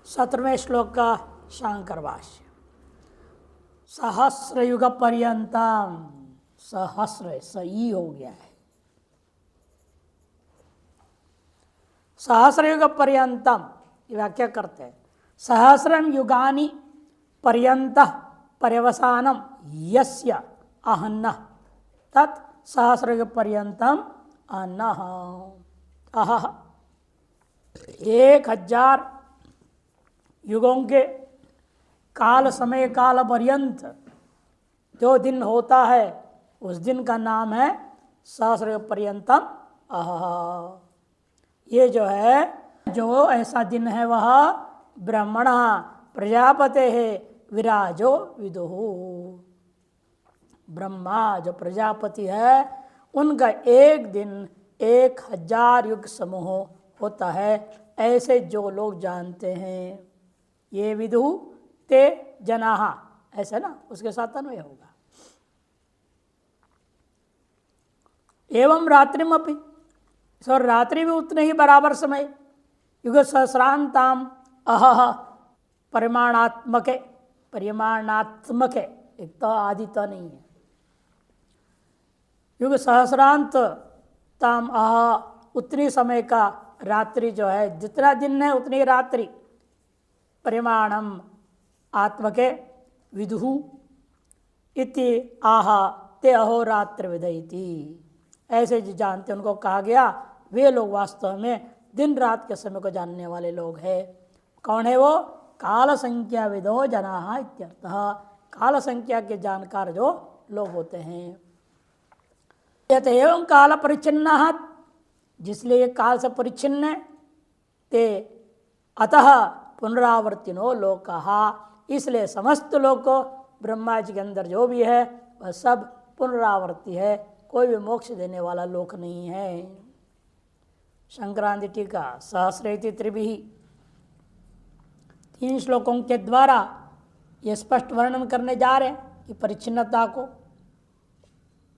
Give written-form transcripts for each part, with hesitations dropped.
17वें श्लोक का शांकर भाष्य। सहस्रयुग पर्यंतम, सहस्र सही हो गया है, सहस्रयुग पर्यंतम ये व्याख्या करते हैं। सहस्रम युगानि पर्यंत पर्यवसानम यस्य अहन्न तत् सहस्रयुग पर्यंतम अहन्नः। अहः 1000 युगों के काल समय काल पर्यंत जो दिन होता है उस दिन का नाम है सहस्रयुग पर्यंतम अहः। ये जो है जो ऐसा दिन है वह ब्रह्मण प्रजापते है विराजो विदुः। ब्रह्मा जो प्रजापति है उनका एक दिन 1000 युग समूह होता है, ऐसे जो लोग जानते हैं। ये विदु ते जनाः, ऐसे ना उसके साथ अन्वय होगा। एवं रात्रिमपि, सो रात्रि भी उतने ही बराबर समय युग सहस्रांताम अहह परिमाणात्मके, परिमाणात्मके एक तो आदि तो नहीं है। युग सहस्रांत ताम अह उतनी समय का रात्रि जो है, जितना दिन है उतनी रात्रि। परिमाणम आत्मके विदुहु इति आह ते अहोरात्र विदयति। ऐसे जो जानते उनको कहा गया वे लोग वास्तव में दिन रात के समय को जानने वाले लोग हैं। कौन है वो? काल संख्या विदो जनाः इत्यर्थः। काल संख्या के जानकार जो लोग होते हैं। यत एवं काल परिच्छिन्नः, जिसलिए काल से परिच्छिन्न है, ते अतः पुनरावर्तिनो लोकः, इसलिए समस्त लोग को ब्रह्मा जी के अंदर जो भी है वह सब पुनरावर्ती है, कोई भी मोक्ष देने वाला लोक नहीं है। संक्रांति टीका सहस्रेति त्रिभिः 3 श्लोकों के द्वारा ये स्पष्ट वर्णन करने जा रहे हैं कि परिच्छिन्नता को,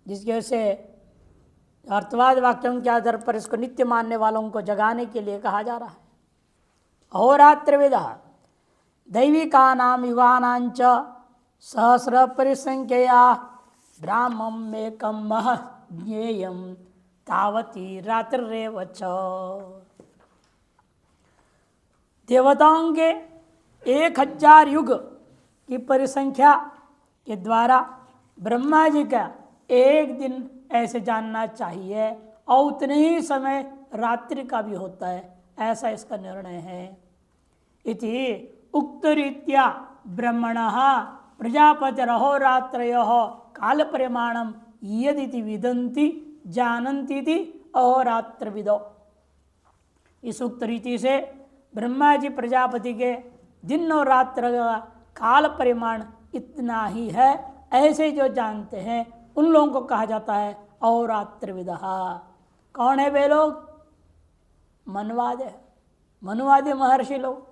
जिसकी वजह से अर्थवाद वाक्यों के आधार पर इसको नित्य मानने वालों को जगाने के लिए कहा जा रहा है। अहोरात्रविदः दैविकानां युगानांच सहस्र परिसंख्यया ब्राह्मम् एकं महः ज्ञेयं तावती रात्रिरेव च। देवताओं के 1000 युग की परिसंख्या के द्वारा ब्रह्मा जी का एक दिन ऐसे जानना चाहिए और उतने ही समय रात्रि का भी होता है, ऐसा इसका निर्णय है। इति उक्त रीत्या ब्रह्मणः प्रजापतिरहोरात्रयोः काल परिमाणम यदिति विदन्ति जानन्ति अहोरात्रविदो। इस उक्त रीति से ब्रह्मा जी प्रजापति के दिन और रात्र का काल परिमाण इतना ही है, ऐसे जो जानते हैं उन लोगों को कहा जाता है अहोरात्रविदः। कौन है वे लोग? मनवाद है, मनुवादी महर्षि लोग।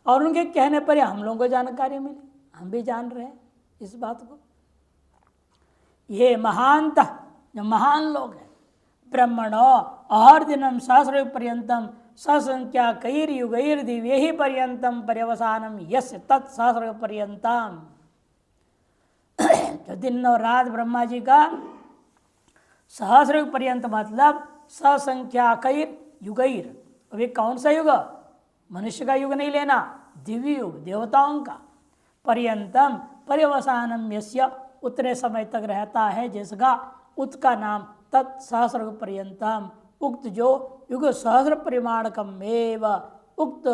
और उनके कहने पर हम लोगों को जानकारी मिली, हम भी जान रहे हैं इस बात को। ये महानतः जो महान लोग हैं, ब्रह्मणो अहर्दिनम सहस्र पर्यंतम ससंख्या कैर्युगैर दिव्यैः पर्यंतम पर्यवसानम यस्य तत् सहस्र पर्यंतम। जो दिन और रात ब्रह्मा जी का सहस्र पर्यंत मतलब ससंख्या कैर युगैर। अभी कौन सा युग? मनुष्य का युग नहीं लेना, दिव्य युग देवताओं का। पर्यंतम पर्यवसानम यस्य उतने समय तक रहता है जिसका, उसका नाम तत् सहस्र पर्यंतम। उक्त जो युग सहस्र परिमाणकम एव, उक्त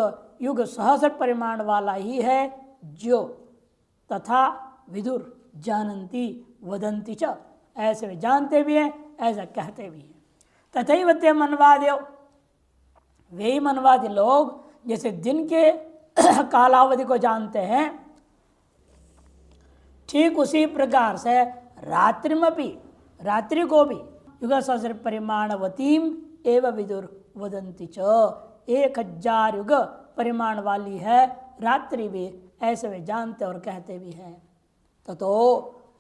युग सहस्र परिमाण वाला ही है जो तथा विदुर जानन्ति वदन्ति च, ऐसे वे जानते भी हैं, ऐसा कहते भी हैं। तथैव ते मनवादयो, वे मनवादी लोग जैसे दिन के कालावधि को जानते हैं, ठीक उसी प्रकार से रात्रिमपि, रात्रि को भी युग सहस्र परिमाणवतीम एव विदुर वदन्ति च। 1000 युग परिमाण वाली है रात्रि भी, ऐसे वे जानते और कहते भी हैं। ततो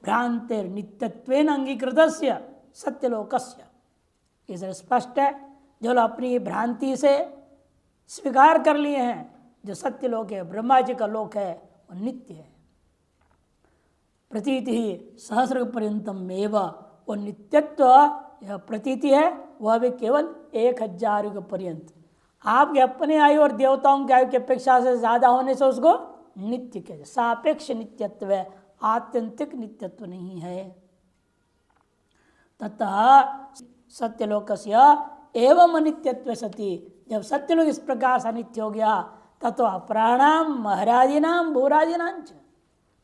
भ्रांतिर नित्यत्वेन अंगीकृतस्य सत्यलोकस्य, इसलिए स्पष्ट है जो लोग अपनी भ्रांति से स्वीकार कर लिए हैं जो सत्य लोक है, ब्रह्मा जी का लोक है, वो नित्य है। प्रतीति ही सहस्र पर्यंतम एवं, वो नित्यत्व यह प्रतीति है, वह भी केवल 1000 युग पर्यंत। आपके अपने आयु और देवताओं की आयु की अपेक्षा से ज्यादा होने से उसको नित्य कहते। सापेक्ष नित्यत्व है, आत्यंतिक नित्यत्व नहीं है। ततः सत्यलोकस्य एवं अनित्यत्व सती, जब सत्यलोक इस प्रकार से अनित्य हो गया, ततो अपराणाम महरादिनाम भूरादिनांच,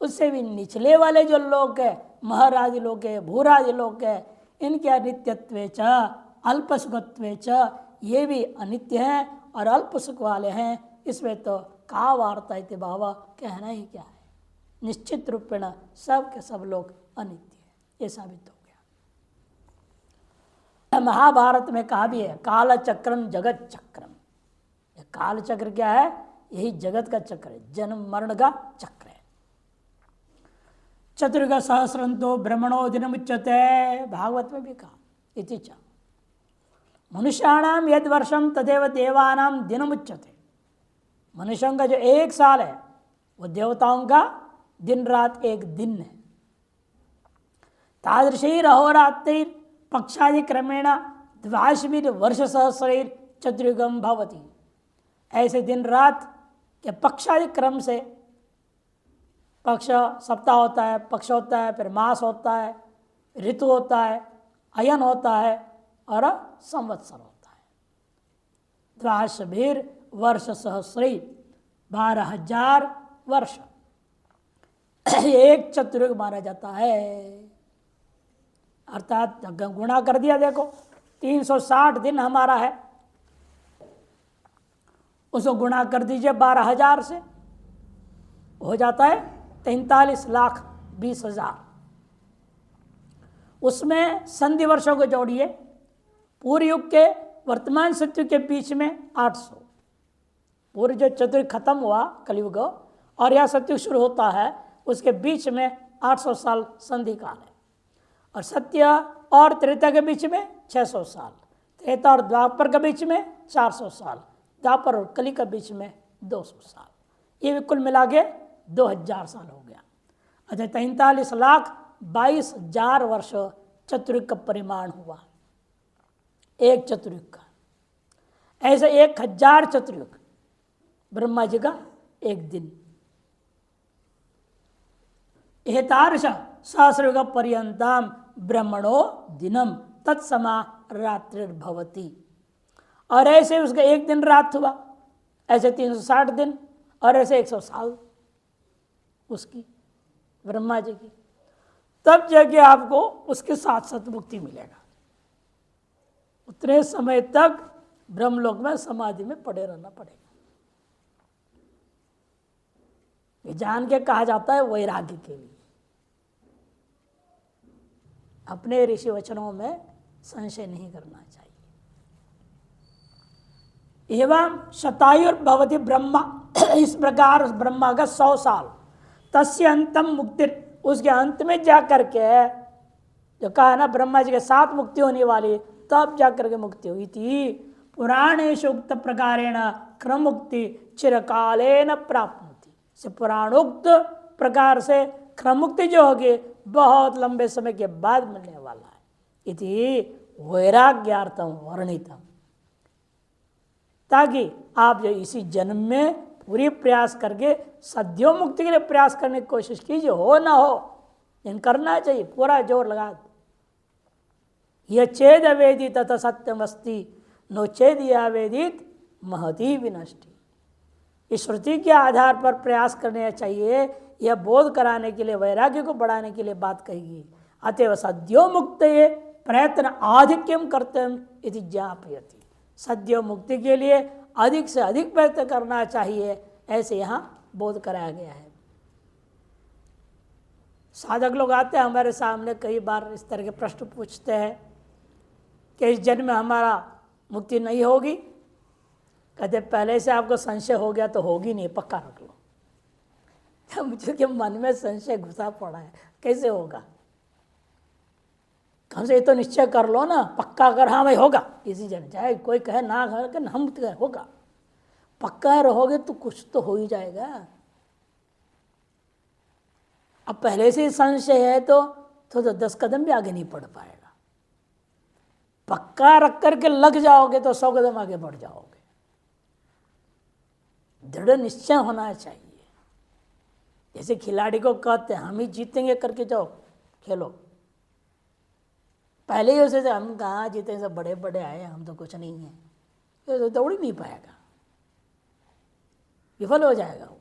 उससे भी निचले वाले जो लोग है, महरादि लोग है, भूरादि लोग है, इनके अनित्यत्व च अल्प सुखत्व च, ये भी अनित्य हैं और अल्प सुख वाले हैं। इसमें तो का वार्ता इति भाव, कहना ही क्या है। निश्चित रूपेण सब के सब लोग अनित्य है, ये साबित हो गया। महाभारत में कहा भी है, काल चक्रम जगत चक्रम। काल चक्र क्या है? यही जगत का चक्र है, जन्म मरण का चक्र है। चतुर्ग सहस्रंतो ब्रह्मणो दिनमुच्यते, भागवत में भी कहा इति च मनुष्याणाम यद वर्षम तदेव देवानाम दिनमुच्यते। मनुष्यों का जो 1 साल है, वो देवताओं का दिन रात एक दिन है। तादृशी अहोरात्रि पक्षादि क्रमेण द्वादशभिः वर्ष सहस्रैर चतुर्युगम भवति। ऐसे दिन रात के पक्षादि क्रम से, पक्ष सप्ताह होता है, पक्ष होता है, फिर मास होता है, ऋतु होता है, अयन होता है और संवत्सर होता है। द्वादशभिः वर्ष सहस्रैर 12,000 वर्ष एक चतुर्युग माना जाता है। अर्थात गुणा कर दिया, देखो 360 दिन हमारा है, उसको गुणा कर दीजिए 12,000 से, हो जाता है 43,20,000। उसमें संधि वर्षों को जोड़िए, पूर्व युग के वर्तमान सतयुग के बीच में 800, पूर्व जो चतुर्युग खत्म हुआ कलयुग और यह सतयुग शुरू होता है, उसके बीच में 800 साल संधि काल है। और सत्य और त्रेता के बीच में 600 साल, त्रेता और द्वापर के बीच में 400 साल, द्वापर और कली के बीच में 200 साल, ये भी कुल मिला के 2000 साल हो गया। अच्छा, 43,22,000 वर्ष चतुर्युग का परिमाण हुआ, एक चतुर्युग का। ऐसे 1000 चतुर्युग ब्रह्मा जी का एक दिन। एतादृश सहस्रयुग पर्यंतम ब्रह्मणो दिनम तत्समा रात्रिर्भवति। और ऐसे उसका एक दिन रात हुआ, ऐसे 360 दिन, और ऐसे 100 साल उसकी ब्रह्मा जी की। तब जाके आपको उसके साथ साथ मुक्ति मिलेगा। उतने समय तक ब्रह्मलोक में समाधि में पड़े रहना पड़ेगा। ये जान के कहा जाता है वैराग्य के लिए। अपने ऋषि वचनों में संशय नहीं करना चाहिए। एवं शतायुर्भवति ब्रह्मा, इस प्रकार ब्रह्मा का 100 साल, तस्य अंतम मुक्ति, उसके अंत में जाकर के जो कहा ना ब्रह्मा जी के साथ मुक्ति होने वाली, तब जाकर के मुक्ति हुई थी। पुराणेषु उक्त प्रकारेण क्रम मुक्ति चिरकालेन प्राप्नोति। से पुराणोक्त प्रकार से क्रम मुक्ति जो होगी बहुत लंबे समय के बाद मिलने वाला है। इति वैराग्यार्थम वर्णितम, ताकि आप जो इसी जन्म में पूरी प्रयास करके सद्यो मुक्ति के लिए प्रयास करने की कोशिश कीजिए, हो ना हो लेकिन करना चाहिए, पूरा जोर लगा। यह चेद अवेदित तथा सत्यम अस्ति, नो चेद अवेदित महती विनष्टि। इस श्रुति के आधार पर प्रयास करने चाहिए, यह बोध कराने के लिए, वैराग्य को बढ़ाने के लिए बात कही। अतएव सद्यो मुक्त प्रयत्न आधिक्यम कर्तव्यम इति ज्ञापयति। सद्यो मुक्ति के लिए अधिक से अधिक प्रयत्न करना चाहिए, ऐसे यहाँ बोध कराया गया है। साधक लोग आते हैं हमारे सामने, कई बार इस तरह के प्रश्न पूछते हैं कि इस जन्म में हमारा मुक्ति नहीं होगी। कहते पहले से आपको संशय हो गया तो होगी नहीं, पक्का रख लो। मुझे के मन में संशय घुसा पड़ा है, कैसे होगा? कम से ये तो निश्चय कर लो ना, पक्का कर, हाँ भाई होगा इसी जन्म, चाहे कोई कहे ना कहे, हम होगा। पक्का रहोगे तो कुछ तो हो ही जाएगा। अब पहले से संशय है तो 10 कदम भी आगे नहीं बढ़ पाएगा। पक्का रख करके लग जाओगे तो 100 कदम आगे बढ़ जाओगे। दृढ़ निश्चय होना चाहिए। जैसे खिलाड़ी को कहते हैं हम ही जीतेंगे करके जाओ खेलो, पहले ही उसे हम कहाँ जीते, सब बड़े बड़े आए, हम तो कुछ नहीं है, तो दौड़ ही नहीं पाएगा, विफल हो जाएगा वो।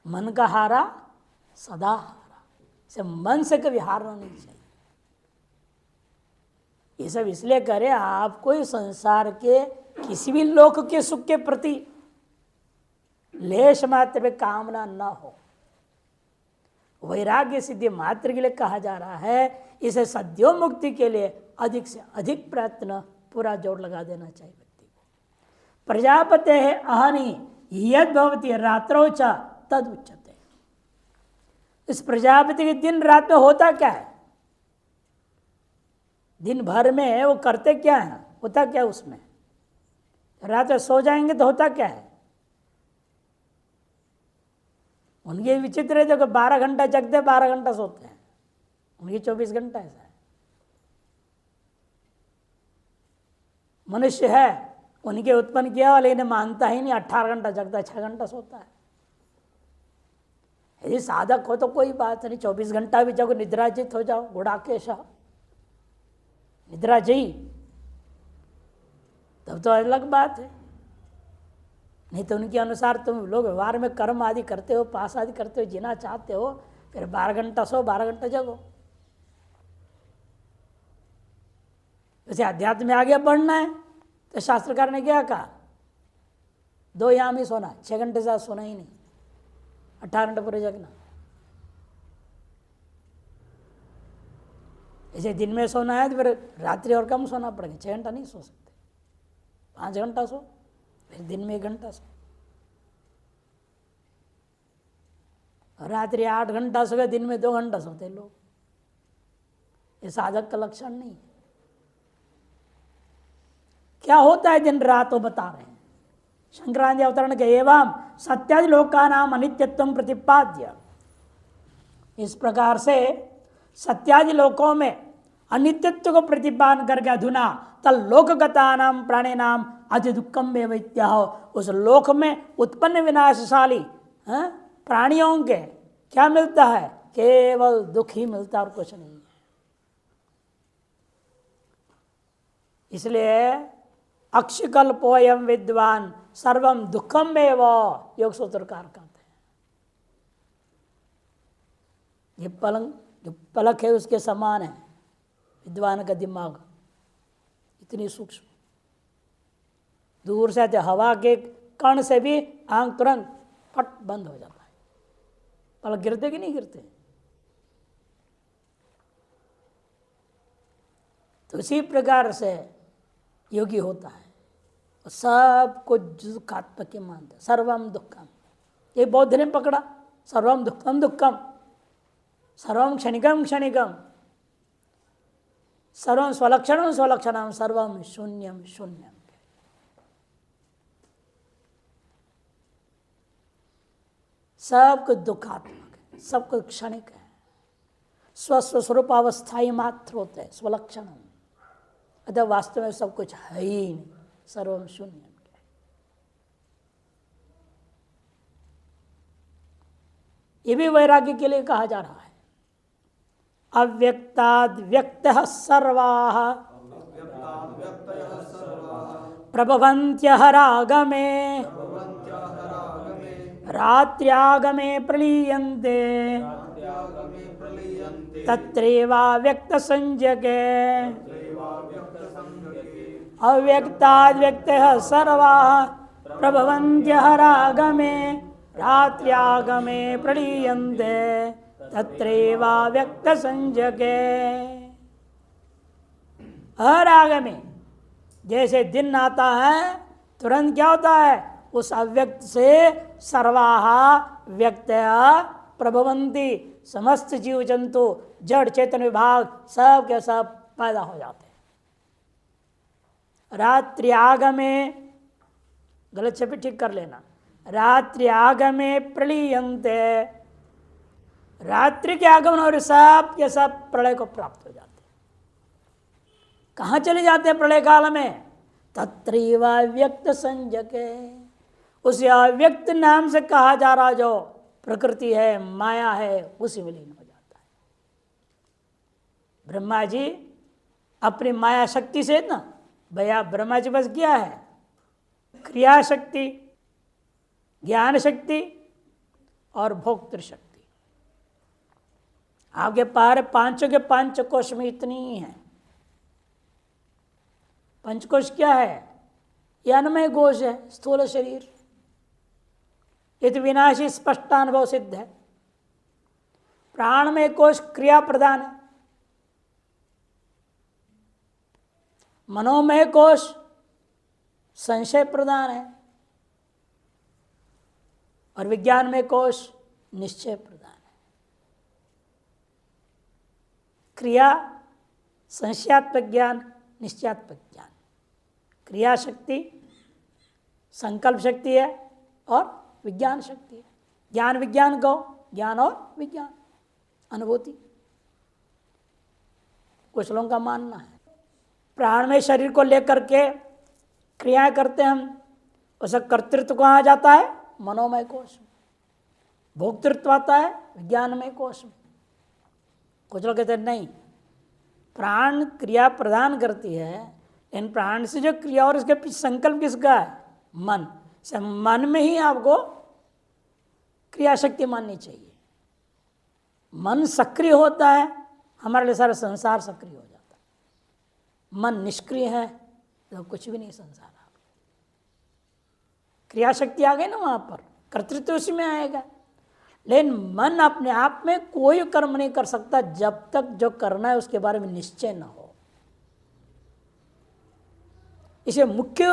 मन का हारा सदा हारा, इसे मन से कभी हारना नहीं चाहिए। ये सब इसलिए करें आपको इस संसार के किसी भी लोक के सुख के प्रति लेश मात्र में कामना न हो। वैराग्य सिद्धि मात्र के लिए कहा जा रहा है। इसे सद्यो मुक्ति के लिए अधिक से अधिक प्रयत्न, पूरा जोर लगा देना चाहिए व्यक्ति को। प्रजापते है अहनि यद भवति रात्रो च तद उच्यते। इस प्रजापति के दिन रात में होता क्या है, दिन भर में वो करते क्या है, होता क्या उसमें। रात में सो जाएंगे तो होता क्या है, उनके विचित्र है। देखो 12 घंटा जगते 12 घंटा सोते हैं, उनकी 24 घंटा ऐसा है। मनुष्य है उनके उत्पन्न किया वाले इन्हें मानता ही नहीं, 18 घंटा जगता है, 6 घंटा सोता है। यदि साधक हो तो कोई बात नहीं, 24 घंटा भी जगो, निद्राजित हो जाओ, गुड़ाकेश निद्रा जी, तब तो अलग बात है। नहीं तो उनके अनुसार तुम लोग व्यवहार में कर्म आदि करते हो, पास आदि करते हो, जीना चाहते हो, फिर 12 घंटा सो 12 घंटा जगो। वैसे अध्यात्म में आगे बढ़ना है तो शास्त्रकार ने क्या कहा, 2 याम ही सोना, 6 घंटे से सोना ही नहीं, 18 घंटे पूरे जगना। ऐसे दिन में सोना है तो फिर रात्रि और कम सोना पड़ेगा, 6 घंटा नहीं सो सकते, 5 घंटा सो, फिर दिन में 1 घंटा सो। रात्रि 8 घंटा सो गए, दिन में 2 घंटा सोते लोग। ये साधक का लक्षण नहीं है। क्या होता है दिन रात वो बता रहे हैं। संक्रांति अवतरण के एवं सत्यादि लोका नाम अनित्यत्व प्रतिपाद्य। इस प्रकार से सत्यादि लोकों में अनित्यत्व को प्रतिपादन करके अधुना तल लोकगता नाम प्राणी नाम अति दुखम में वैत्या हो। उस लोक में उत्पन्न विनाशशाली प्राणियों के क्या मिलता है, केवल दुख ही मिलता और कुछ नहीं है। इसलिए अक्षकल्पोयम विद्वान सर्वम दुखम में वो योग सूत्रकार कहते हैं। ये पलंग जो पलक है उसके समान है विद्वान का दिमाग, इतनी सूक्ष्म। दूर से आते हवा के कण से भी आंख तुरंत फट बंद हो जाता है। पलक गिरते कि नहीं गिरते। तो इसी प्रकार से योगी होता है, सब कुछ दुखात्मक मानता है। सर्वम दुखम, ये बौद्ध ने पकड़ा, सर्वम दुखम दुखम, सर्वम क्षणिकम क्षणिकम, सर्वम स्वलक्षणम स्वलक्षणम, सर्वम शून्यम शून्यम। सब कुछ दुखात्मक है, सब कुछ क्षणिक है, स्वस्वरूप अवस्थाई मात्र होते हैं, स्वलक्षणम। अतः वास्तव में सब कुछ है ही नहीं, सर्वम शून्य। ये भी वैराग्य के लिए कहा जा रहा है। अव्यक्ताद् व्यक्तः सर्वाः प्रभवन्त्यः रागमे रात्र्यागमे प्रलीयन्ते तत्रैवाव्यक्तसंज्ञके। अव्यक्ताद्व्यक्तः सर्वाः प्रभवन्त्यः रागमे रात्र्यागमे प्रलीयन्ते तत्रैवाव्यक्तसंज्ञके। अराग में जैसे दिन आता है तुरंत क्या होता है, उस अव्यक्त से सर्वाः व्यक्तया प्रभवन्ति, समस्त जीव जंतु जड़ चेतन विभाग सब के सब पैदा हो जाते हैं। रात्रि आगमे गलत छवि ठीक कर लेना। रात्रि आगमे प्रलीयंते, रात्रि के आगमन और सब के सब प्रलय को प्राप्त हो जाते हैं। कहाँ चले जाते हैं प्रलय काल में? तत्रैव अव्यक्त संजके, उस अव्यक्त नाम से कहा जा रहा जो प्रकृति है, माया है, उसी में लीन हो जाता है। ब्रह्मा जी अपनी माया शक्ति से ना, भैया ब्रह्मा जी बस क्या है? क्रिया शक्ति, ज्ञान शक्ति और भोक्तृ शक्ति। आपके पार पांचों के पंच कोश में इतनी ही है। पंचकोश क्या है? यह अन्नमय कोश है, स्थूल शरीर। ये तो विनाशी स्पष्टानुभव सिद्ध है। प्राणमय कोश क्रिया प्रदान है। मनोमय कोश संशय प्रदान है। और विज्ञानमय कोश निश्चय प्रदान है। क्रिया संशयात्मक ज्ञान, निश्चयात्मक ज्ञान। क्रिया शक्ति संकल्प शक्ति है और विज्ञान शक्ति है। ज्ञान विज्ञान को, ज्ञान और विज्ञान, अनुभूति। कुछ लोगों का मानना है प्राणमय शरीर को लेकर के क्रियाएं करते हैं हम, उसका कर्तृत्व कहाँ जाता है? मनोमय कोश में। भोक्तृत्व आता है विज्ञानमय कोश में। कुछ लोग कहते हैं नहीं, प्राण क्रिया प्रदान करती है, इन प्राण से जो क्रिया और इसके पीछे संकल्प किसका है? मन। से मन में ही आपको क्रिया शक्ति माननी चाहिए। मन सक्रिय होता है, हमारे लिए सारा संसार सक्रिय हो जाता है। मन निष्क्रिय है तो कुछ भी नहीं संसार। आप क्रिया शक्ति आ गई ना, वहां पर कर्तृत्व उसी में आएगा। लेकिन मन अपने आप में कोई कर्म नहीं कर सकता जब तक जो करना है उसके बारे में निश्चय न हो। इसे मुख्य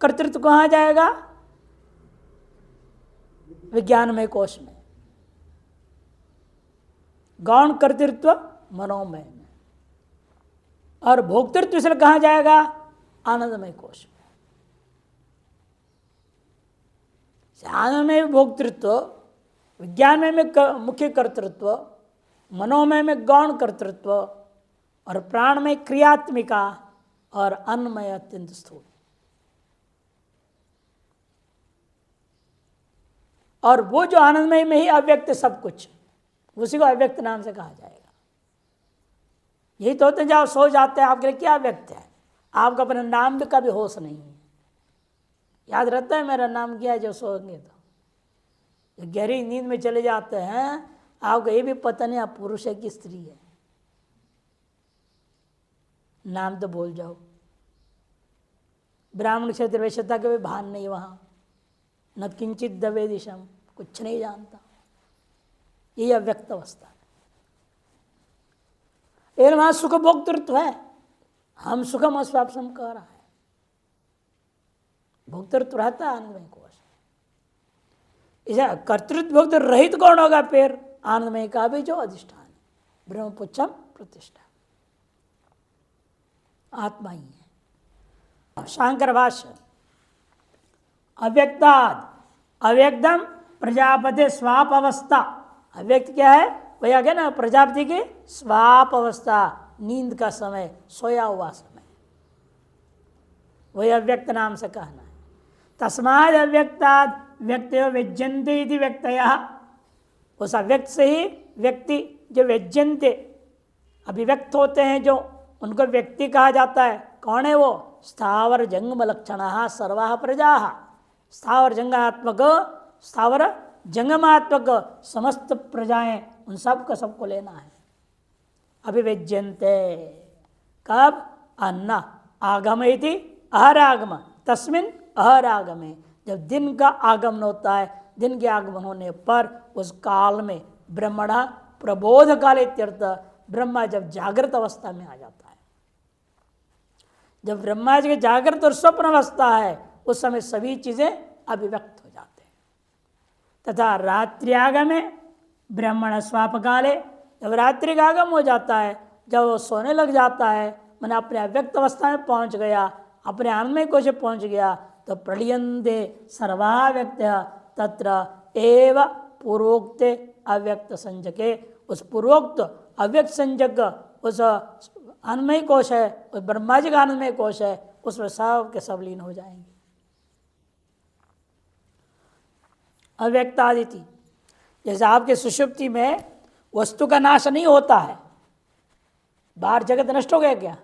कर्तृत्व कहाँ जाएगा? विज्ञानमय कोश में। गौण कर्तृत्व मनोमय में। और भोक्तृत्व से कहाँ जाएगा? आनंदमय कोश में। आनंदमय भोक्तृत्व, विज्ञानमय में मुख्य कर्तृत्व, मनोमय में गौण कर्तृत्व और प्राणमय क्रियात्मिका और अन्नमय अत्यंत स्थूल। और वो जो आनंदमय में ही अव्यक्त सब कुछ, उसी को अव्यक्त नाम से कहा जाएगा। यही तो होते हैं जब सो जाते हैं आपके लिए क्या व्यक्त है? आपका अपना नाम का भी होश नहीं है। याद रहता है मेरा नाम क्या है? जो सोएंगे तो गहरी नींद में चले जाते हैं, आपको ये भी पता नहीं आप पुरुष है कि स्त्री है। नाम तो भूल जाओ। ब्राह्मण क्षेत्र वैश्यता के भी भान नहीं वहाँ, न किंचित दवे दिशम, कुछ नहीं जानता। यही अव्यक्त अवस्था है। लेकिन वहाँ सुख भोक्तृत्व है, हम सुखम अस्वापसम कह रहा है। भोक्तृत्व रहता है आनंदमय कोश। इसे कर्तृत्व भोक्त रहित कौन होगा? फिर आनंदमय का भी जो अधिष्ठान है, ब्रह्मपुच्छम प्रतिष्ठा, आत्मा ही है। शांकर भाष्य, अव्यक्ताद अव्यक्तम प्रजापति स्वाप अवस्था। अव्यक्त क्या है? वही आ गया ना, प्रजापति की स्वाप अवस्था, नींद का समय, सोया हुआ समय, वही अव्यक्त नाम से कहना है। तस्माद अव्यक्ताद व्यक्तयो व्यज्यन्ते इति व्यक्तयः। उस अव्यक्त से ही व्यक्ति जो व्यज्यन्ते, अभिव्यक्त होते हैं, जो उनको व्यक्ति कहा जाता है। कौन है वो? स्थावर जंगम लक्षणः सर्वाः प्रजाः। स्थावर जंगमात्मक, स्थावर जंगमात्मक समस्त प्रजाएं, उन सब का सबको लेना है। अभिव्यज्यन्ते कब? अन्ना आगम इति अहरागम, तस्मिन् अहरागमे। जब दिन का आगमन होता है, दिन के आगमन होने पर उस काल में ब्रह्मणा प्रबोध काल इत्यर्थ, ब्रह्मा जब जागृत अवस्था में आ जाता है। जब ब्रह्मा जी की जागृत और स्वप्न अवस्था है, उस समय सभी चीजें अभिव्यक्त हो जाते हैं। तथा रात्रियागमे ब्रह्मण स्वाप काले, जब रात्रि का आगम हो जाता है, जब वो सोने लग जाता है, मैंने अपने अव्यक्त अवस्था में पहुंच गया, अपने आनंदमय कोश से पहुंच गया, तो प्रलीयन्ते सर्वाव्यक्त तत्र एव पूर्वोक्त अव्यक्त संजके, उस पूर्वोक्त अव्यक्त संजक उस आनंदमय कोश है, उस ब्रह्मा जी का आनंदमय कोश है, उसमें सब के सब लीन हो जाएंगे। अव्यक्तादिति, जैसे आपके सुषुप्ति में वस्तु का नाश नहीं होता है, बाहर जगत नष्ट हो गया क्या?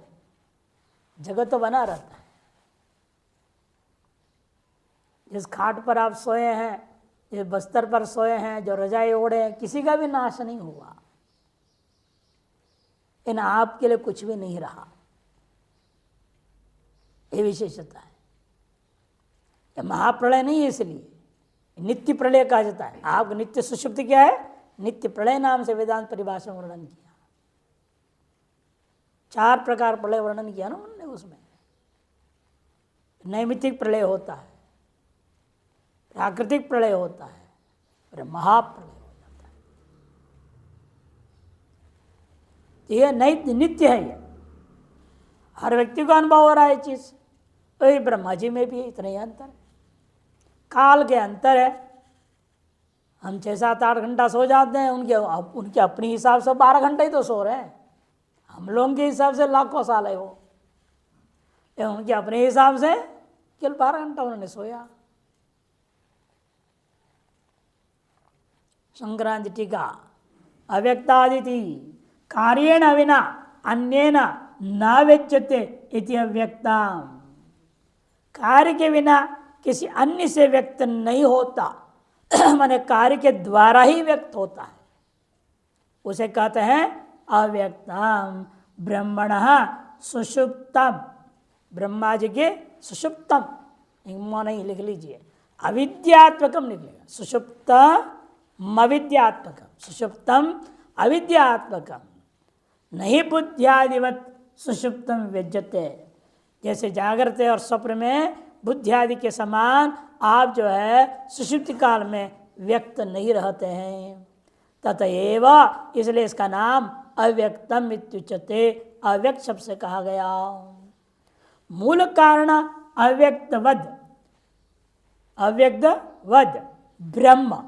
जगत तो बना रहता है। जिस खाट पर आप सोए हैं, जिस बस्तर पर सोए हैं, जो रजाई ओढ़े हैं, किसी का भी नाश नहीं हुआ, इन आपके लिए कुछ भी नहीं रहा। ये विशेषता है। ये महाप्रलय नहीं है, इसलिए नित्य प्रलय कहा जाता है। आपको नित्य सुषुप्ति क्या है? नित्य प्रलय नाम से वेदांत परिभाषा में वर्णन किया। 4 प्रकार प्रलय वर्णन किया ना उन्होंने उसमें। नैमित्तिक प्रलय होता है, प्राकृतिक प्रलय होता है, और महाप्रलय हो जाता है। यह नित्य है, ये हर व्यक्ति को अनुभव हो रहा है चीज। वही ब्रह्मा जी में भी इतना ही अंतर है, काल के अंतर है। हम 6-7-8 घंटा सो जाते हैं, उनके अपने हिसाब से 12 घंटे ही तो सो रहे हैं। हम लोगों के हिसाब से लाखों साल है वो, उनके अपने हिसाब से केवल 12 घंटा उन्होंने सोया। संक्रांति टीका, अव्यक्तादिति कार्येण विना अन्येन न व्यज्यते इति अव्यक्ताम। कार्य के बिना किसी अन्य से व्यक्त नहीं होता, माने कार्य के द्वारा ही व्यक्त होता है, उसे कहते हैं अव्यक्तम। ब्रह्मणः सुषुप्तम, ब्रह्मा जी के सुषुप्तम, नहीं लिख लीजिए, अविद्यात्मकम लिखिएगा। सुषुप्तम अविद्यात्मकम, सुषुप्तम अविद्यात्मकम, नहीं बुद्ध्यादिवत सुषुप्तम व्यज्यते। जैसे जागृत और स्वप्न में बुद्धि आदि के समान आप जो है सुषुप्ति काल में व्यक्त नहीं रहते हैं। ततएव, इसलिए इसका नाम अव्यक्तम इत्युच्यते, अव्यक्त शब्द से कहा गया। मूल कारण अव्यक्तवद, अव्यक्तवद ब्रह्म,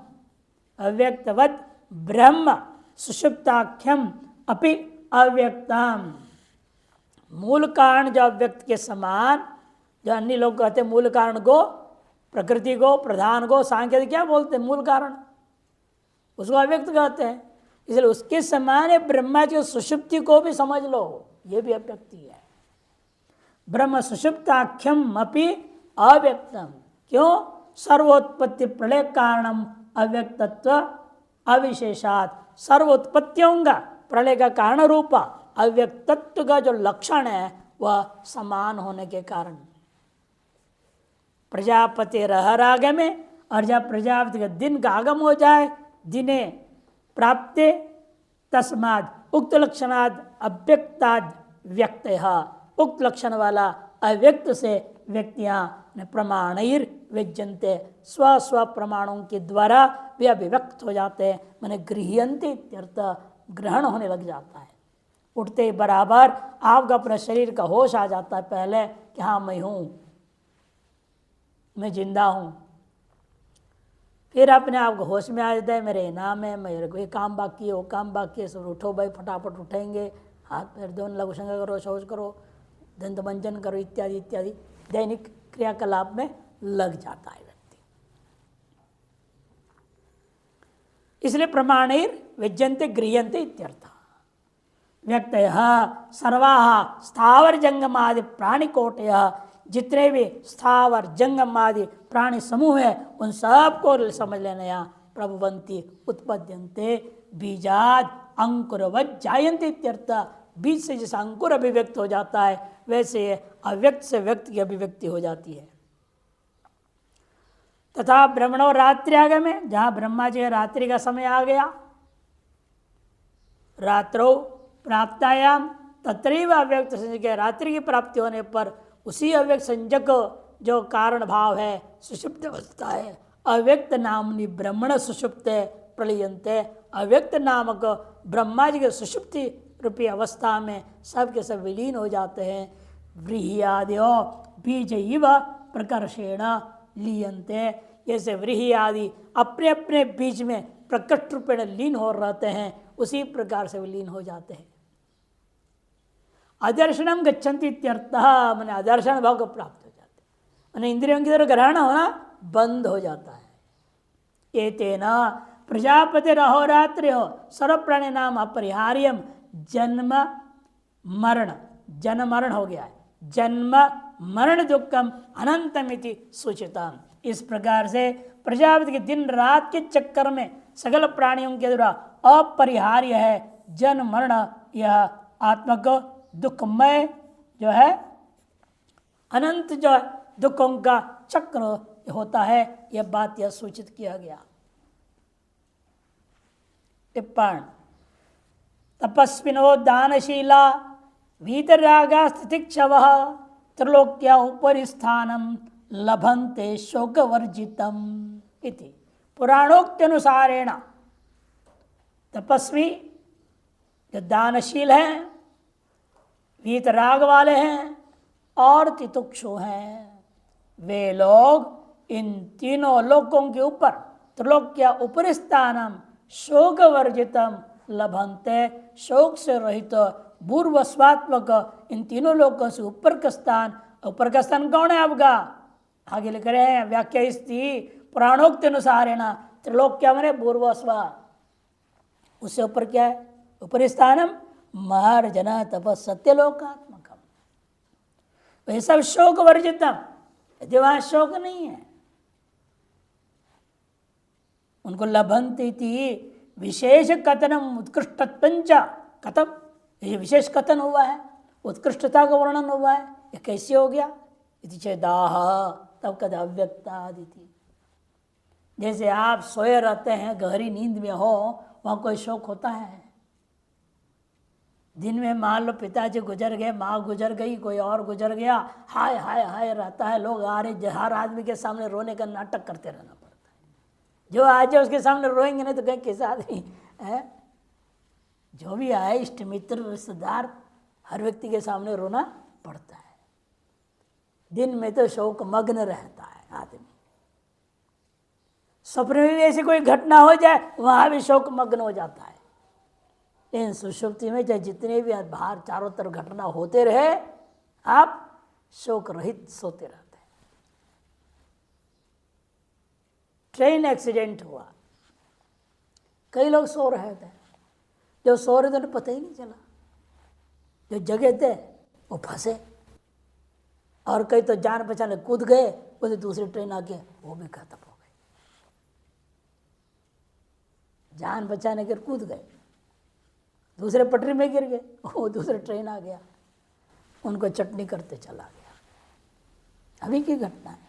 अव्यक्तवद ब्रह्म सुषुप्ताख्यम अपि अव्यक्तम। मूल कारण जो अव्यक्त के समान, जो अन्य लोग कहते हैं मूल कारण को, प्रकृति को, प्रधान को, सांख्य क्या बोलते हैं? मूल कारण, उसको अव्यक्त कहते हैं। इसलिए उसके समान ब्रह्मा जी सुषुप्ति को भी समझ लो, ये भी अव्यक्ति है। ब्रह्म सुषुप्ताख्यम अपि अव्यक्तम। क्यों? सर्वोत्पत्ति प्रलय कारणम अव्यक्तत्व अविशेषात। सर्वोत्पत्तियों का प्रलय का कारण रूपा अव्यक्तत्व का जो लक्षण है वह समान होने के कारण। प्रजापति रहर आगमे, और जब प्रजापति का दिन का आगम हो जाए, दिने प्राप्ते तस्माद उक्त लक्षणाद अव्यक्ताद व्यक्तः। उक्त लक्षण वाला अव्यक्त से व्यक्तियां प्रमाणैर व्यज्यन्ते, स्व स्व प्रमाणों के द्वारा वे अभिव्यक्त हो जाते हैं, माने गृह्यन्ते इत्यर्थ, ग्रहण होने लग जाता है। उठते बराबर आपका अपने शरीर का होश आ जाता है पहले कि हाँ मैं हूँ, मैं जिंदा हूँ। फिर अपने आप को होश में आ जाता है मेरे इनाम है, मेरे को ये काम बाकी है, वो काम बाकी है, सब उठो भाई, फटाफट उठेंगे, हाथ पैर दोनों लघु संज्ञा करो, शौच करो, दंत मंजन करो, इत्यादि इत्यादि दैनिक क्रियाकलाप में लग जाता है व्यक्ति। इसलिए प्रमाणैर व्यज्यन्ते गृह्यन्ते इत्यर्थ। व्यक्तयः सर्वाः स्थावर जंगमादि प्राणिकोटयः, जितने भी स्थावर जंगम आदि प्राणी समूह है उन सबको समझ लेना। यहाँ प्रभुवंती उत्पद्यन्ते बीजाद अंकुरवत जायन्ते इत्यर्थ। बीज से जैसा अंकुर अभिव्यक्त हो जाता है, वैसे अव्यक्त से व्यक्त की अभिव्यक्ति हो जाती है। तथा ब्रह्मणो रात्रि आगमे, जहाँ ब्रह्मा जी रात्रि का समय आ गया, रात्रो प्राप्तायाम तत्रैव अव्यक्त संज्ञक, रात्रि की प्राप्ति होने पर उसी अव्यक्त संज्ञक जो कारण भाव है, सुषुप्त अवस्था है, अव्यक्त नामनी ब्रह्मण सुषुप्त प्रलीयन्ते। अव्यक्त नामक ब्रह्मा जी के सुषुप्ति रूपी अवस्था में सब के सब विलीन हो जाते हैं। व्रीह्यादयो बीज इव प्रकर्षेण लीयन्ते। जैसे व्रीहि आदि अपने अपने बीच में प्रकट रूपेण लीन हो रहते हैं, उसी प्रकार से वे लीन हो जाते हैं। अदर्शनम गच्छन्ति इत्यर्थः, माने अदर्शन भाव को प्राप्त हो जाते हैं, माने इंद्रियों की तरह ग्रहण होना बंद हो जाता है। एतेन प्रजापति अहोरात्रि हो सर्व प्राणी नाम अपरिहार्यम जन्म मरण, जन्म मरण हो गया है, जन्म मरण दुखम अनंतमिति सूचितम। इस प्रकार से प्रजापति के दिन रात के चक्कर में सकल प्राणियों के द्वारा अपरिहार्य है जन्म मरण। यह आत्मा को दुखमय जो है, अनंत जो दुखों का चक्र होता है, यह बात यह सूचित किया गया। टिप्पण तपस्विनो दानशीला वीतरागा स्थितिक्षवः त्रिलोक्या उपरि स्थानम लभन्ते शोकवर्जितम इति। पुराणोक्त अनुसारेण तपस्वी जो दानशील हैं, वीतराग वाले हैं और तितिक्षु हैं, वे लोग इन तीनों लोकों के ऊपर त्रिलोक्या उपरि स्थानम शोक वर्जितम लभन्ते, शोक से रहित पूर्वस्वात्मक इन तीनों लोकों से ऊपर का स्थान। ऊपर का स्थान कौन है आपका? आगे लिख रहे हैं व्याख्या स्थिति पुराणोक्त अनुसार है ना, त्रिलोक्या मने पूर्वस्वा, उससे ऊपर क्या है? ऊपर स्थानम महार्जना तप सत्यलोकात्मकम। वह सब शोक वर्जितम, यदि वहां शोक नहीं है उनको लभंती थी विशेष कथनम उत्कृष्टत्वंच कथम, ये विशेष कथन हुआ है, उत्कृष्टता का वर्णन हुआ है, ये कैसे हो गया? इति चेदाह, तब कद अव्यक्तादि थी। जैसे आप सोए रहते हैं, गहरी नींद में हो, वहां कोई शोक होता है? दिन में मान लो पिताजी गुजर गए, माँ गुजर गई, कोई और गुजर गया, हाय हाय हाय रहता है, लोग आ रहे, हर आदमी के सामने रोने का नाटक करते रहना पड़ता है। जो आ जाए उसके सामने रोएंगे नहीं तो कहीं कैसा आदमी है? जो भी आए इष्ट मित्र रिश्तेदार, हर व्यक्ति के सामने रोना पड़ता है। दिन में तो शोक मग्न रहता है आदमी, स्वप्न में भी ऐसी कोई घटना हो जाए वहां भी शोक मग्न हो जाता है। लेकिन सुषुप्ति में चाहे जितने भी बाहर चारों तरफ घटना होते रहे, आप शोक रहित सोते रहते हैं। ट्रेन एक्सीडेंट हुआ, कई लोग सो रहे थे, जो सो रहे थे उन्हें पता ही नहीं चला, जो जगे थे वो फंसे, और कई तो जान बचाने कूद गए, वो दूसरी ट्रेन आके वो भी खत्म हो गई। जान बचाने के कूद गए, दूसरे पटरी में गिर गए, वो दूसरे ट्रेन आ गया, उनको चटनी करते चला गया। अभी की घटना है,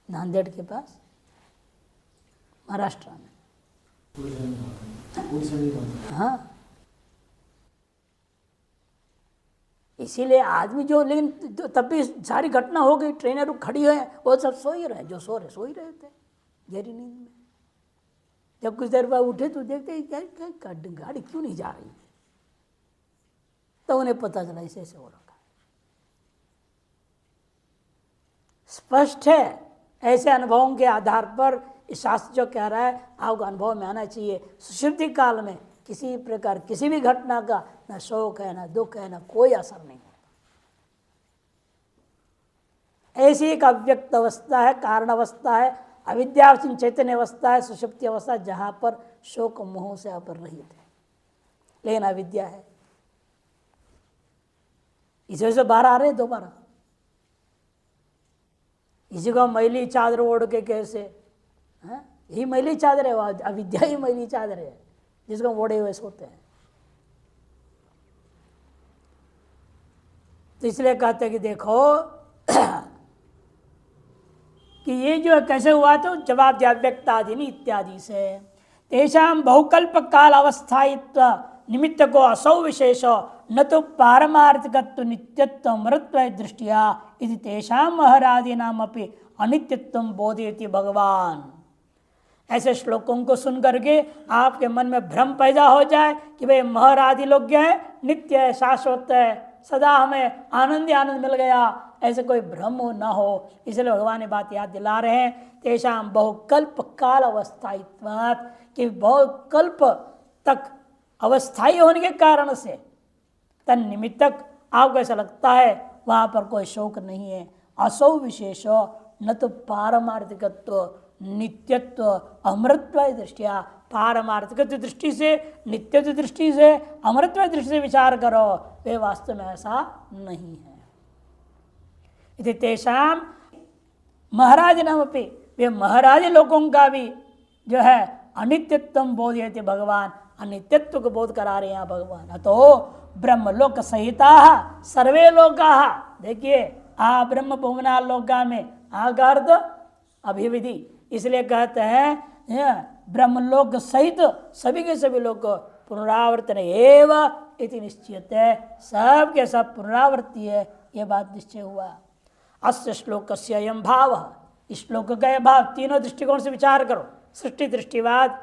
नांदेड़ के पास महाराष्ट्र में। हाँ, इसीलिए आदमी जो, लेकिन तब भी सारी घटना हो गई, ट्रेनें रुक खड़ी हुए, वो सब सो ही रहे, जो सो ही रहे थे गहरी नींद में। जब कुछ देर बाद उठे तो देखते क्या क्या गाड़ी क्यों नहीं जा रही, तो उन्हें पता चला ऐसे ऐसे हो रखा। स्पष्ट है, ऐसे अनुभवों के आधार पर इस शास्त्र जो कह रहा है आपको अनुभव में आना चाहिए। सुषुप्ति काल में किसी प्रकार किसी भी घटना का न शोक है, न दुख है, न कोई असर नहीं होता। ऐसी एक अव्यक्त अवस्था है, कारण अवस्था है, अविद्यावचन चैतन्य अवस्था है, सुषुप्ति अवस्था, जहां पर शोक मोह से अपर रहित है, लेकिन अविद्या है। इस वजह से बाहर आ रहे दोबारा। इसी को मैली चादर ओढ़ के कैसे, यही मैली चादर है, अविद्या ही मैली चादर है जिसको ओढ़े हुए सोते हैं। तो इसलिए कहते हैं कि देखो कि ये जो कैसे हुआ, तो जवाब दिया व्यक्तादिनी इत्यादि से। तेषाम बहुकल्प काल अवस्थायित्व निमित्त को असौ विशेष न तो पारमार्थिकत्व नित्यत्व मृत्व दृष्टिया इति तेषाम महरादीनाम अपि अनित्यत्व बोधयति भगवान। ऐसे श्लोकों को सुन करके आपके मन में भ्रम पैदा हो जाए कि भाई महर आदि लोग क्या है, नित्य है, शाश्वत है, सदा हमें आनंद ही आनंद मिल गया, ऐसे कोई भ्रम न हो, इसलिए भगवान ये बात याद दिला रहे हैं। तेषाम बहुकल्प काल अवस्थायित्वात्, कि बहुकल्प तक अवस्थायी होने के कारण से तन निमित्तक आपको ऐसा लगता है वहां पर कोई शोक नहीं है। असौ विशेष न तो पारमार्थिकत्व नित्यत्व अमृत्व दृष्टिया, पारमार्थिक दृष्टि से, नित्य दृष्टि से, अमृत्व दृष्टि से विचार करो, वे वास्तव में ऐसा नहीं है। इति तेषाम महाराज नामपि, वे महाराज लोगों का भी जो है अनित्यत्व बोधयति भगवान, अनित्यत्व को बोध करा रहे हैं भगवान। अतो ब्रह्मलोक सहिता सर्वे लोका, देखिए आ ब्रह्म भुवना लोका में आगार्थ अभिविधि, इसलिए कहते हैं ब्रह्मलोक सहित सभी के सभी लोग पुनरावर्तन एव इति निश्चित है, सब के सब पुनरावृत्ति है, यह बात निश्चय हुआ। अस्य श्लोकस्य अयं भाव, इस श्लोक का यह भाव तीनों दृष्टिकोण से विचार करो, सृष्टि दृष्टिवाद,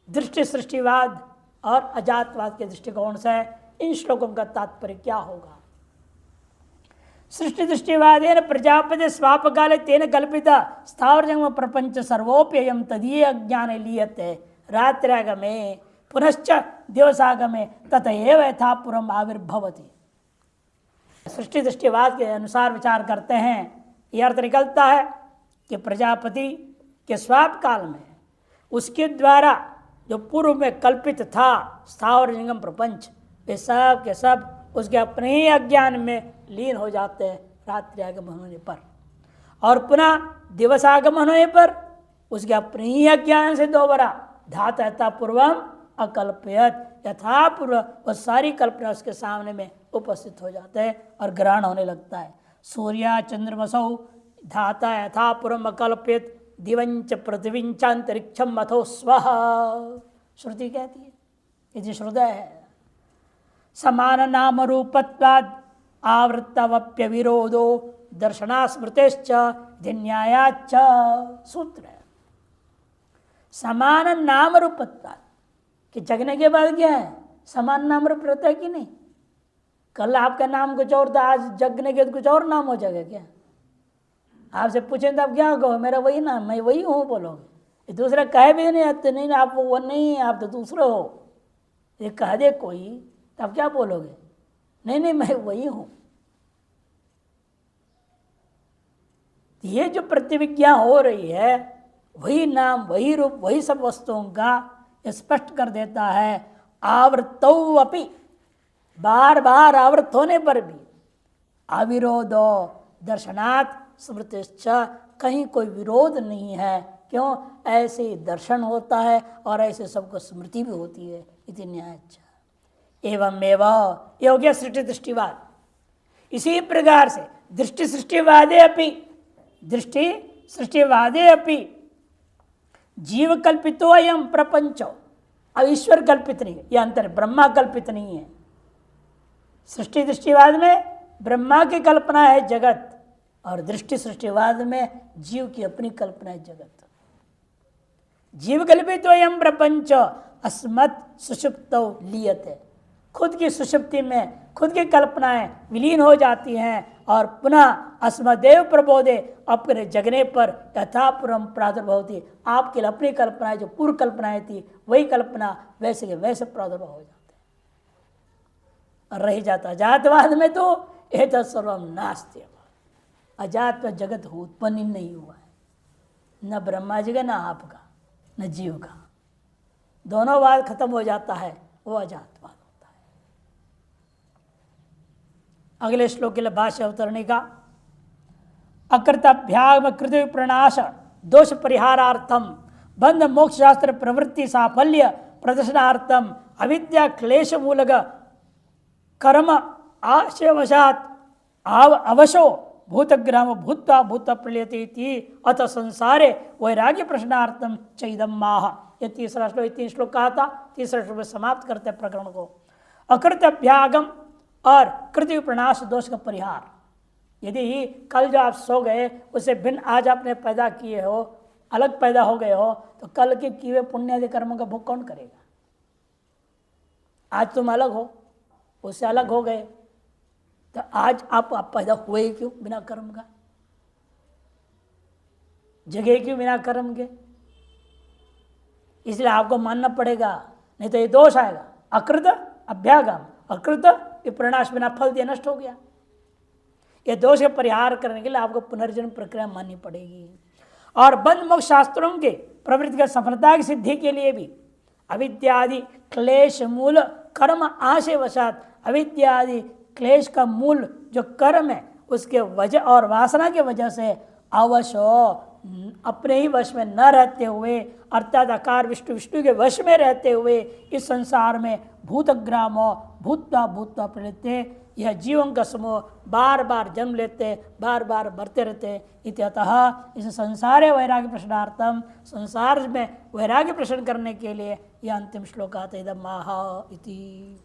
दृष्टि सृष्टिवाद और अजातवाद के दृष्टिकोण से इन श्लोकों का तात्पर्य क्या होगा। सृष्टि दृष्टिवादेन प्रजापति स्वाप काले तेन कल्पित स्थावर जंगम प्रपंच सर्वोप्ययम तदीय अज्ञान लीयते रात्र्यागमे पुनश्च दिवसागमे ततएव यथा पुरम आविर्भवति। सृष्टि दृष्टिवाद के अनुसार विचार करते हैं, यह अर्थ निकलता है कि प्रजापति के स्वाप काल में उसके द्वारा जो पूर्व में कल्पित था स्थावर जंगम प्रपंच, वे सब के सब उसके अपने ही अज्ञान में लीन हो जाते हैं रात्रि आगमन होने पर, और पुनः दिवस आगमन होने पर उसके अपने ही अज्ञान से दोबारा धात यथा पूर्वम अकल्पयत, यथा पूर्व वह सारी कल्पना उसके सामने में उपस्थित हो जाते हैं और ग्रहण होने लगता है। सूर्या चंद्रमसौ धाता यथा पूर्वम अकल्पयत दिवंच पृथ्वींच अंतरिक्षम मथो स्वः, श्रुति कहती है, ये श्रुदय है। समान नाम रूपत्वाद आवृत्तवप्य विरोधो दर्शना स्मृतेश्च न्यायाच, सूत्र है। समान नाम रूपत्वाद कि जगने के बाद क्या है, समान नाम रूप रहता है कि नहीं। कल आपका नाम कुछ और था, आज जगने के कुछ और नाम हो जाएगा क्या। आपसे पूछें तो आप क्या कहो, मेरा वही नाम, मैं वही हूँ बोलोगे। दूसरा कहे भी नहीं आते, नहीं आप वो नहीं, आप तो दूसरे हो। ये कह दे कोई तो आप क्या बोलोगे, नहीं नहीं मैं वही हूं। ये जो प्रतिविज्ञा हो रही है, वही नाम वही रूप वही सब वस्तुओं का स्पष्ट कर देता है। आवृत्तौ अपि, बार बार आवृत होने पर भी अविरोधो दर्शनात् स्मृतिश्च, कहीं कोई विरोध नहीं है। क्यों, ऐसे ही दर्शन होता है और ऐसे सबको स्मृति भी होती है। इति न्यायच एवं एवं, ये हो गया सृष्टि दृष्टिवाद। इसी प्रकार से दृष्टि सृष्टिवादे अपि, दृष्टि सृष्टिवादे अपि जीव कल्पितो अयम प्रपंचो, अब ईश्वर कल्पित नहीं है, यह अंतर, ब्रह्मा कल्पित नहीं है। सृष्टि दृष्टिवाद में ब्रह्मा की कल्पना है जगत, और दृष्टि सृष्टिवाद में जीव की अपनी कल्पना है जगत। जीव कल्पितो अयम प्रपंच अस्मत् सुषुप्तौ लीयते, खुद की सुषुप्ति में खुद की कल्पनाएं विलीन हो जाती हैं और पुनः अस्मदेव प्रबोधे, अपने जगने पर यथापुरम प्रादुर्भवती, आपकी अपनी कल्पनाएं जो पूर्व कल्पनाएं थी वही कल्पना वैसे के वैसे प्रादुर्भाव हो जाते हैं। और रह जाता अजातवाद में तो एतत् सर्वम नास्ति, अजात में जगत उत्पन्न ही नहीं हुआ है, न ब्रह्मा जी का न आपका न जीव का, दोनों बात खत्म हो जाता है, वो अजातवाद होता है। अगले श्लोक के लिए भाष्य अवतरणी का, अकृतभ्याम कृत प्रणाश दोष परिहारार्थम बंध मोक्ष शास्त्र प्रवृत्ति साफल्य प्रदर्शनार्थम अविद्या क्लेश मूलक कर्म आशयवशात अवशो भूतग्राम भूत्वा भूत प्रलयते अथ संसारे वैराग्य प्रश्नार्थम चैदम माह। ये तीसरा श्लोक, तीन श्लोक कहा था, तीसरा श्लोक में समाप्त करते प्रकरण को। अकृत अभ्यागम और कृति प्रणाश दोष का परिहार, यदि कल जो आप सो गए उससे भिन्न आज आपने पैदा किए हो, अलग पैदा हो गए हो, तो कल के किए हुए पुण्यादि कर्मों का भोग कौन करेगा। आज तुम अलग हो, उससे अलग हो गए, तो आज आप पैदा हुए क्यों बिना कर्म का, जगह क्यों बिना कर्म के? इसलिए आपको मानना पड़ेगा, नहीं तो ये दोष आएगा। अकृत अभ्यागम, अकृत विप्रनाश, बिना फल दिए नष्ट हो गया। ये दोष के परिहार करने के लिए आपको पुनर्जन्म प्रक्रिया माननी पड़ेगी। और बंध मोक्ष शास्त्रों के प्रवृत्ति की सफलता की सिद्धि के लिए भी अविद्यादि क्लेश मूल कर्म आशय वशात, अविद्यादि क्लेश का मूल जो कर्म है उसके वजह और वासना के वजह से अवश्य अपने ही वश में न रहते हुए, अर्थात आकार विष्णु विष्णु के वश में रहते हुए इस संसार में भूतग्रामो भूतवा भूतवा प्रलते, यह जीवन का समूह बार बार जन्म लेते, बार बार बढ़ते रहते। इत्यतः इस संसारे वैराग्य प्रश्नार्थम, संसार में वैराग्य प्रश्न करने के लिए यह अंतिम श्लोक आता है, इदम आह इति।